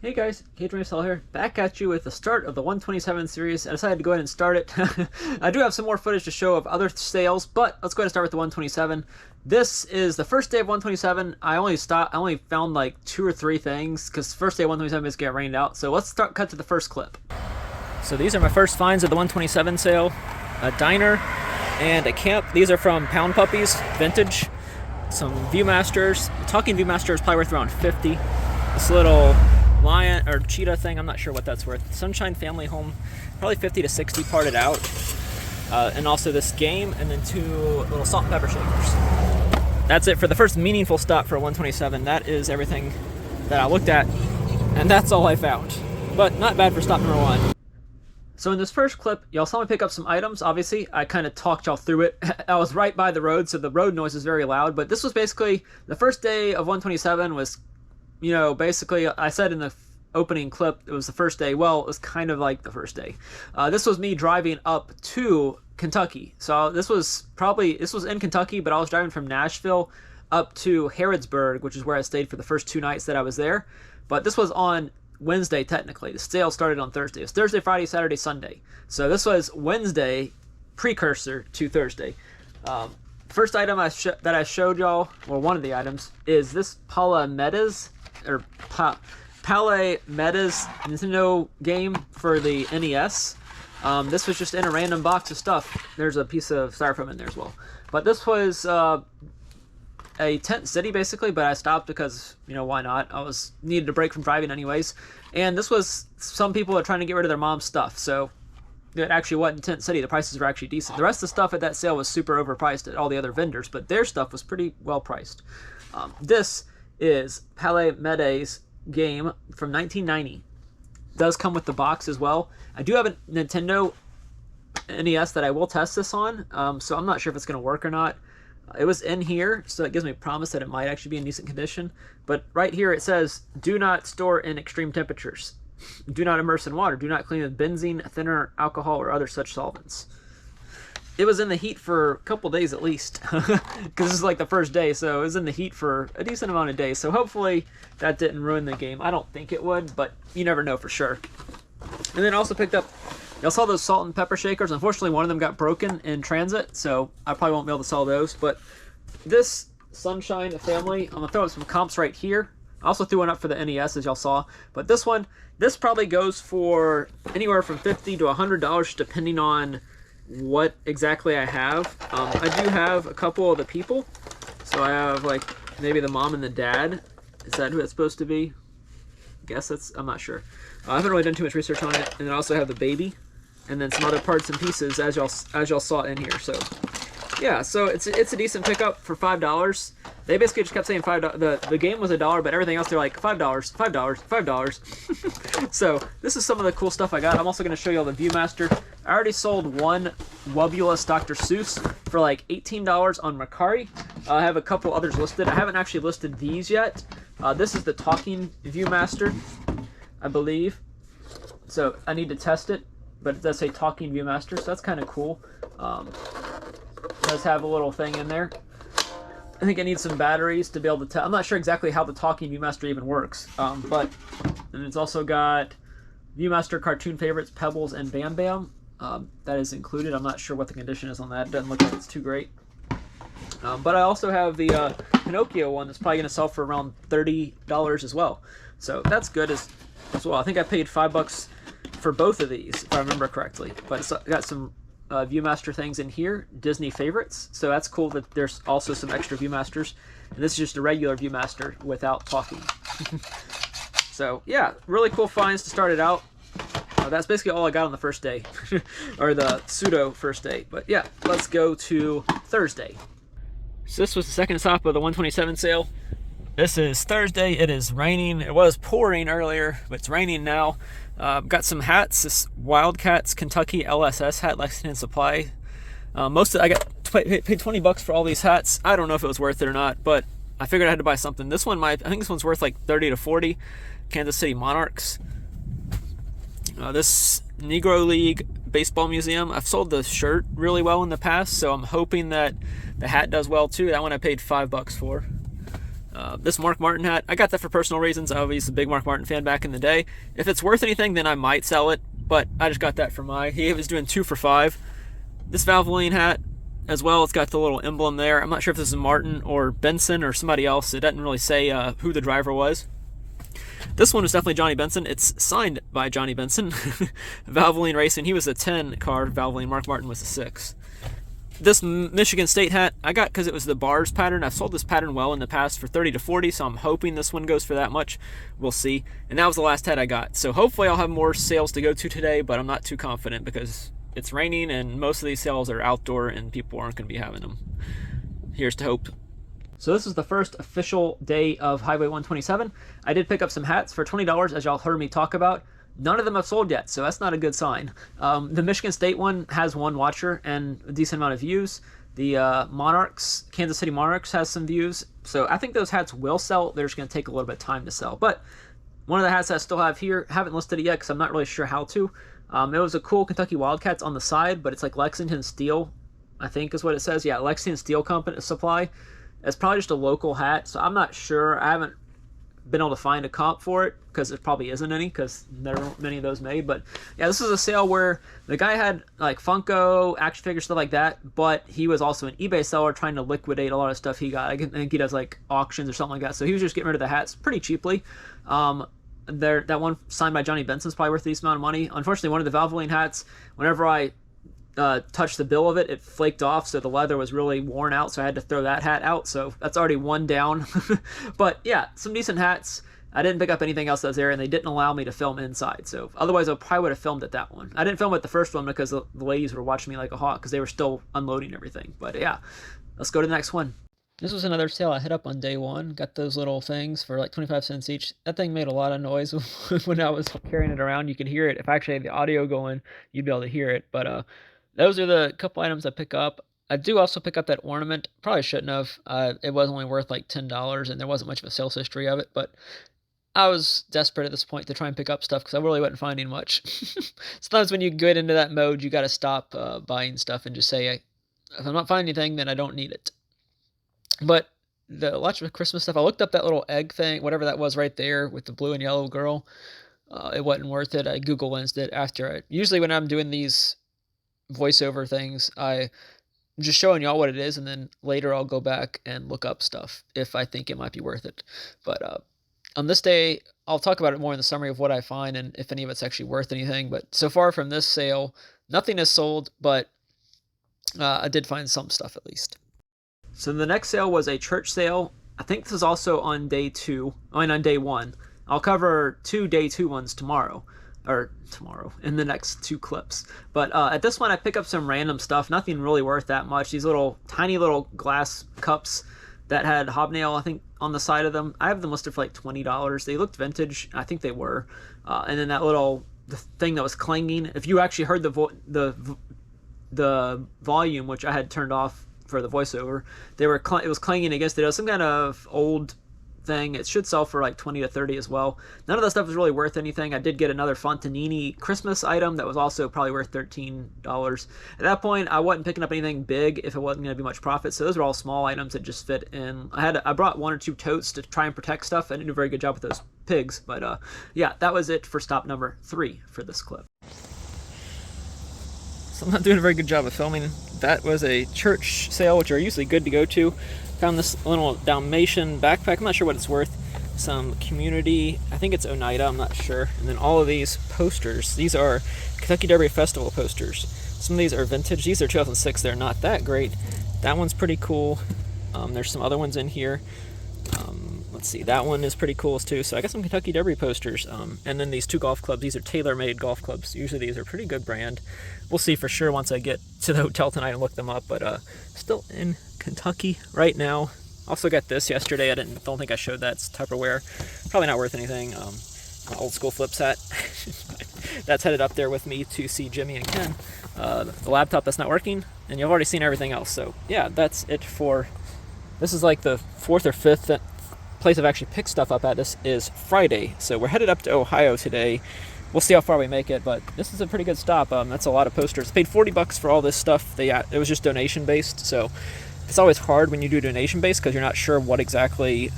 Hey guys, K27 here, back at you with the start of the 127 series. I decided to go ahead and start it. I do have some more footage to show of other sales, but let's go ahead and start with the 127. This is the first day of 127. I only found like 2 or 3 things, because first day of 127 is get rained out. So let's cut to the first clip. So these are my first finds of the 127 sale. A diner and a camp. These are from Pound Puppies, vintage. Some Viewmasters. The talking Viewmaster is probably worth around 50. This little lion or cheetah thing, I'm not sure what that's worth. Sunshine Family Home, probably 50 to 60 parted out. And also this game, and then 2 little salt and pepper shakers. That's it for the first meaningful stop for 127. That is everything that I looked at, and that's all I found. But not bad for stop number 1. So in this first clip, y'all saw me pick up some items. Obviously, I kind of talked y'all through it. I was right by the road, so the road noise is very loud. But this was basically the first day of 127 was, you know, basically, I said in the opening clip, it was the first day. Well, it was kind of like the first day. This was me driving up to Kentucky. So this was in Kentucky, but I was driving from Nashville up to Harrodsburg, which is where I stayed for the first 2 nights that I was there. But this was on Wednesday, technically. The sale started on Thursday. It's Thursday, Friday, Saturday, Sunday. So this was Wednesday, precursor to Thursday. First item that I showed y'all, well, one of the items, is this Palamedes Nintendo game for the NES. This was just in a random box of stuff. There's a piece of styrofoam in there as well. But this was a tent city basically, but I stopped because, you know, why not? I needed a break from driving anyways. And this was some people are trying to get rid of their mom's stuff, so it actually wasn't tent city. The prices were actually decent. The rest of the stuff at that sale was super overpriced at all the other vendors, but their stuff was pretty well priced. This is Palamedes game from 1990. Does come with the box as well. I do have a Nintendo NES that I will test this on, so I'm not sure if it's going to work or not. It was in here, so it gives me a promise that it might actually be in decent condition. But right here it says, do not store in extreme temperatures. Do not immerse in water. Do not clean with benzene, thinner, alcohol, or other such solvents. It was in the heat for a couple days at least, because this is like the first day, so it was in the heat for a decent amount of days. So hopefully that didn't ruin the game. I don't think it would, but you never know for sure. And then also picked up, y'all saw those salt and pepper shakers. Unfortunately, one of them got broken in transit, so I probably won't be able to sell those. But this Sunshine Family, I'm going to throw up some comps right here. I also threw one up for the NES, as y'all saw. But this one, this probably goes for anywhere from $50 to $100, depending on what exactly I have. I do have a couple of the people. So I have, like, maybe the mom and the dad. Is that who that's supposed to be? I guess that's, I'm not sure. I haven't really done too much research on it. And then I also have the baby, and then some other parts and pieces as y'all saw in here. So yeah, so it's a decent pickup for $5. They basically just kept saying $5. The game was $1, but everything else they're like $5, $5, $5. So this is some of the cool stuff I got. I'm also going to show y'all the Viewmaster. I already sold one Wubulous Dr. Seuss for like $18 on Mercari. I have a couple others listed. I haven't actually listed these yet. This is the talking Viewmaster, I believe. So I need to test it, but it does say talking Viewmaster, so that's kind of cool. It does have a little thing in there. I think I need some batteries to be able to tell. I'm not sure exactly how the talking Viewmaster even works, but and it's also got Viewmaster cartoon favorites, Pebbles and Bam Bam. That is included. I'm not sure what the condition is on that. It doesn't look like it's too great. But I also have the Pinocchio one that's probably going to sell for around $30 as well. So that's good as well. I think I paid $5 for both of these, if I remember correctly. But it's got some Viewmaster things in here, Disney favorites. So that's cool that there's also some extra Viewmasters. And this is just a regular Viewmaster without talking. So yeah, really cool finds to start it out. That's basically all I got on the first day, or the pseudo first day. But yeah, let's go to Thursday. So this was the second stop of the 127 sale. This is Thursday. It is raining. It was pouring earlier, but it's raining now. Got some hats. This Wildcats Kentucky LSS hat, Lexington Supply. I paid $20 for all these hats. I don't know if it was worth it or not, but I figured I had to buy something. This one I think this one's worth like 30 to 40. Kansas City Monarchs. This Negro League Baseball Museum. I've sold the shirt really well in the past, so I'm hoping that the hat does well too. That one I paid $5 for. This Mark Martin hat, I got that for personal reasons. I was a big Mark Martin fan back in the day. If it's worth anything, then I might sell it, but I just got that for he was doing 2 for $5. This Valvoline hat as well, it's got the little emblem there. I'm not sure if this is Martin or Benson or somebody else. It doesn't really say who the driver was. This one is definitely Johnny Benson. It's signed by Johnny Benson. Valvoline Racing, he was a 10 car. Valvoline Mark Martin was a 6. This Michigan State hat I got because it was the bars pattern. I've sold this pattern well in the past for 30 to 40, so I'm hoping this one goes for that much. We'll see. And that was the last hat I got. So hopefully I'll have more sales to go to today, but I'm not too confident because it's raining and most of these sales are outdoor and people aren't going to be having them. Here's to hope. So this is the first official day of Highway 127. I did pick up some hats for $20, as y'all heard me talk about. None of them have sold yet, so that's not a good sign. The Michigan State one has 1 watcher and a decent amount of views. The Monarchs, Kansas City Monarchs has some views. So I think those hats will sell. They're just going to take a little bit of time to sell. But one of the hats I still have here, haven't listed it yet because I'm not really sure how to. It was a cool Kentucky Wildcats on the side, but it's like Lexington Steel, I think is what it says. Yeah, Lexington Steel Company Supply. It's probably just a local hat, so I'm not sure. I haven't been able to find a comp for it because there probably isn't any because there aren't many of those made. But yeah, this is a sale where the guy had like Funko, action figures, stuff like that, but he was also an eBay seller trying to liquidate a lot of stuff he got. I think he does like auctions or something like that. So he was just getting rid of the hats pretty cheaply. That one signed by Johnny Benson is probably worth a decent amount of money. Unfortunately, one of the Valvoline hats, whenever I touched the bill of it, it flaked off, so the leather was really worn out, so I had to throw that hat out. So that's already 1 down. But yeah, some decent hats. I didn't pick up anything else that was there, and they didn't allow me to film inside. So otherwise, I probably would have filmed at that one. I didn't film at the first one because the ladies were watching me like a hawk because they were still unloading everything. But yeah, let's go to the next one. This was another sale I hit up on day 1. Got those little things for like 25 cents each. That thing made a lot of noise when I was carrying it around. You could hear it. If I actually had the audio going, you'd be able to hear it. But those are the couple items I pick up. I do also pick up that ornament. Probably shouldn't have. It was only worth like $10, and there wasn't much of a sales history of it. But I was desperate at this point to try and pick up stuff because I really wasn't finding much. Sometimes when you get into that mode, you got to stop buying stuff and just say, if I'm not finding anything, then I don't need it. But the lots of Christmas stuff, I looked up that little egg thing, whatever that was right there with the blue and yellow girl. It wasn't worth it. I Google Lensed it after. Usually when I'm doing these voiceover things, I'm just showing y'all what it is, and then later I'll go back and look up stuff if I think it might be worth it. But on this day, I'll talk about it more in the summary of what I find and if any of it's actually worth anything. But so far from this sale, nothing is sold, but I did find some stuff at least. So the next sale was a church sale. I think this is also on day 2. On day 1. I'll cover 2 day 2 ones tomorrow in the next 2 clips. But at this one, I pick up some random stuff. Nothing really worth that much. These little tiny little glass cups that had hobnail, I think, on the side of them. I have them listed for like $20. They looked vintage. I think they were. And then that little thing that was clanging. If you actually heard the volume, which I had turned off for the voiceover, it was clanging against it. It was some kind of old thing. It should sell for like 20 to 30 as well. None of that stuff is really worth anything. I did get another Fontanini Christmas item that was also probably worth $13. At that point, I wasn't picking up anything big if it wasn't going to be much profit, so those are all small items that just fit in. I brought 1 or 2 totes to try and protect stuff. I didn't do a very good job with those pigs, but yeah, that was it for stop number 3 for this clip. So I'm not doing a very good job of filming. That was a church sale, which are usually good to go to. Found this little Dalmatian backpack. I'm not sure what it's worth. Some community, I think it's Oneida, I'm not sure. And then all of these posters. These are Kentucky Derby Festival posters. Some of these are vintage. These are 2006. They're not that great. That one's pretty cool. There's some other ones in here. Let's see, that one is pretty cool too. So I got some Kentucky Derby posters. And then these 2 golf clubs. These are tailor-made golf clubs. Usually these are pretty good brand. We'll see for sure once I get to the hotel tonight and look them up. But still in Kentucky right now. Also got this yesterday. I don't think I showed that. It's Tupperware. Probably not worth anything. My old school flip set. That's headed up there with me to see Jimmy and Ken. The laptop that's not working. And you've already seen everything else. So yeah, that's it for... This is like the 4th or 5th place I've actually picked stuff up at. This is Friday. So we're headed up to Ohio today. We'll see how far we make it, but this is a pretty good stop. That's a lot of posters. Paid $40 for all this stuff. It was just donation based, so it's always hard when you do donation based because you're not sure what exactly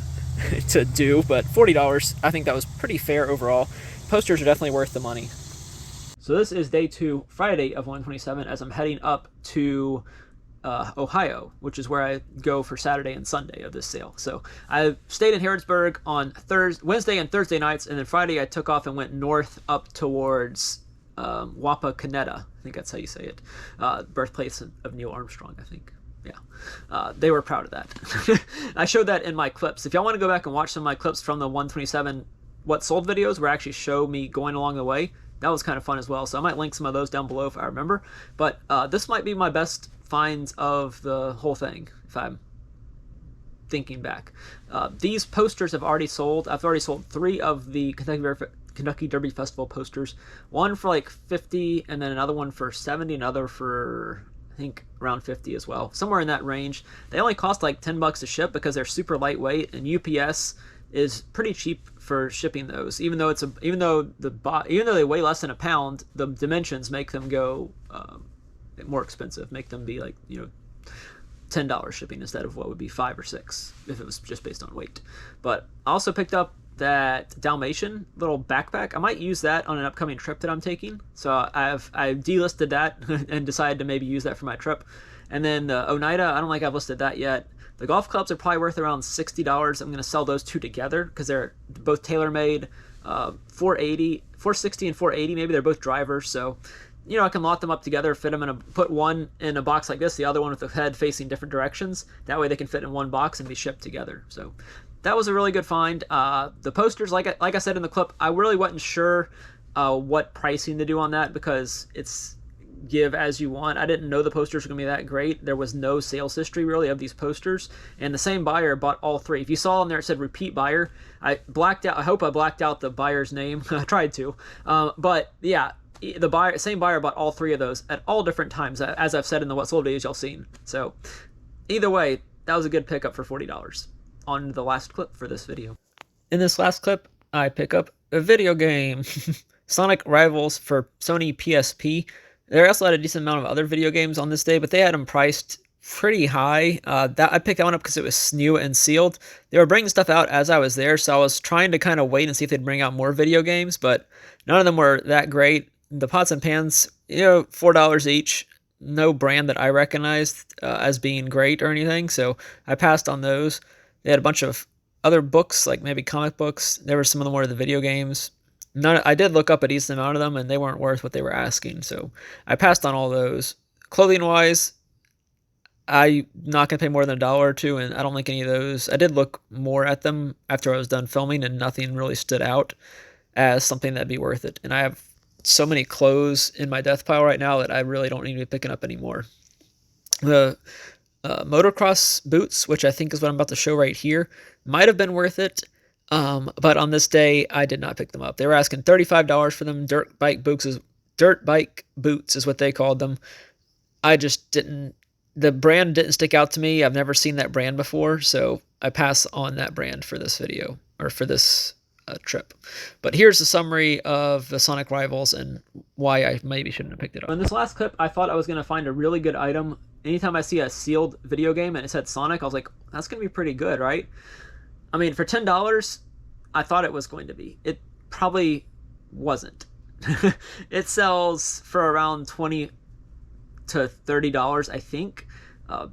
to do, but $40, I think that was pretty fair overall. Posters are definitely worth the money. So this is day 2, Friday of 127, as I'm heading up to Ohio, which is where I go for Saturday and Sunday of this sale. So I stayed in Harrodsburg on Wednesday and Thursday nights, and then Friday I took off and went north up towards Wapakoneta. I think that's how you say it. Birthplace of Neil Armstrong, I think. Yeah. They were proud of that. I showed that in my clips. If y'all want to go back and watch some of my clips from the 127 What Sold videos where I actually show me going along the way, that was kind of fun as well. So I might link some of those down below if I remember. But this might be my best finds of the whole thing, if I'm thinking back. These posters have already sold. I've already sold 3 of the Kentucky Derby Festival posters. One for like 50, and then another one for 70, another for, I think, around 50 as well. Somewhere in that range. They only cost like $10 to ship because they're super lightweight, and UPS is pretty cheap for shipping those. Even though they weigh less than a pound, the dimensions make them go more expensive. Make them be like, you know, $10 shipping instead of what would be $5 or $6 if it was just based on weight. But I also picked up that Dalmatian little backpack. I might use that on an upcoming trip that I'm taking. So I delisted that and decided to maybe use that for my trip. And then the Oneida, I don't think I've listed that yet. The golf clubs are probably worth around $60. I'm going to sell those 2 together because they're both tailor-made. 460 and 480 maybe. They're both drivers, so you know I can lot them up together, fit them put one in a box like this, the other one with the head facing different directions. That way they can fit in one box and be shipped together. So that was a really good find. The posters, like I said in the clip, I really wasn't sure what pricing to do on that because it's give as you want. I didn't know the posters were going to be that great. There was no sales history really of these posters, and the same buyer bought all 3. If you saw on there it said repeat buyer, I hope I blacked out the buyer's name. I tried to, but yeah, the same buyer bought all 3 of those at all different times, as I've said in the What Sold videos y'all seen. So either way, that was a good pickup for $40 on the last clip for this video. In this last clip, I pick up a video game, Sonic Rivals for Sony PSP. There also had a decent amount of other video games on this day, but they had them priced pretty high. I picked that one up because it was new and sealed. They were bringing stuff out as I was there, so I was trying to kind of wait and see if they'd bring out more video games, but none of them were that great. The pots and pans, you know, $4 each. No brand that I recognized as being great or anything, so I passed on those. They had a bunch of other books, like maybe comic books. There were some of them were the video games. I did look up a decent amount of them, and they weren't worth what they were asking, so I passed on all those. Clothing-wise, I'm not going to pay more than $1 or $2, and I don't like any of those. I did look more at them after I was done filming, and nothing really stood out as something that'd be worth it. And I have so many clothes in my death pile right now that I really don't need to be picking up anymore. The motocross boots, which I think is what I'm about to show right here, might have been worth it. But on this day, I did not pick them up. They were asking $35 for them. Dirt bike boots is what they called them. I just didn't. The brand didn't stick out to me. I've never seen that brand before, so I pass on that brand for this video or for this trip. But here's the summary of the Sonic Rivals and why I maybe shouldn't have picked it up. In this last clip, I thought I was going to find a really good item. Anytime I see a sealed video game and it said Sonic, I was like, that's going to be pretty good, right? I mean, for $10, I thought it was going to be. It probably wasn't. It sells for around $20 to $30, I think.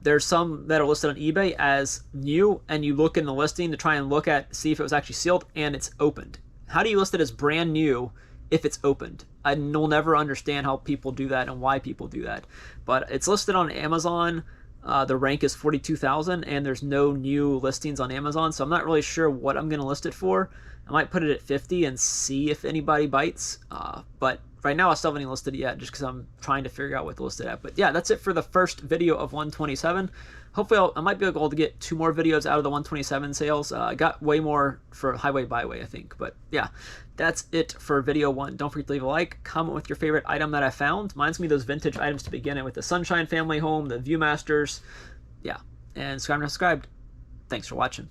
There's some that are listed on eBay as new, and you look in the listing to try and see if it was actually sealed, and it's opened. How do you list it as brand new if it's opened? I will never understand how people do that and why people do that. But it's listed on Amazon. The rank is 42,000, and there's no new listings on Amazon, so I'm not really sure what I'm going to list it for. I might put it at 50 and see if anybody bites, but right now I still haven't even listed it yet just because I'm trying to figure out what to list it at. But yeah, that's it for the first video of 127. Hopefully I might be able to get 2 more videos out of the 127 sales. I got way more for Highway Byway, I think. But yeah, that's it for video 1. Don't forget to leave a like, comment with your favorite item that I found. Mine's going to be those vintage items to begin with the Sunshine Family Home, the Viewmasters. Yeah, and subscribe. Thanks for watching.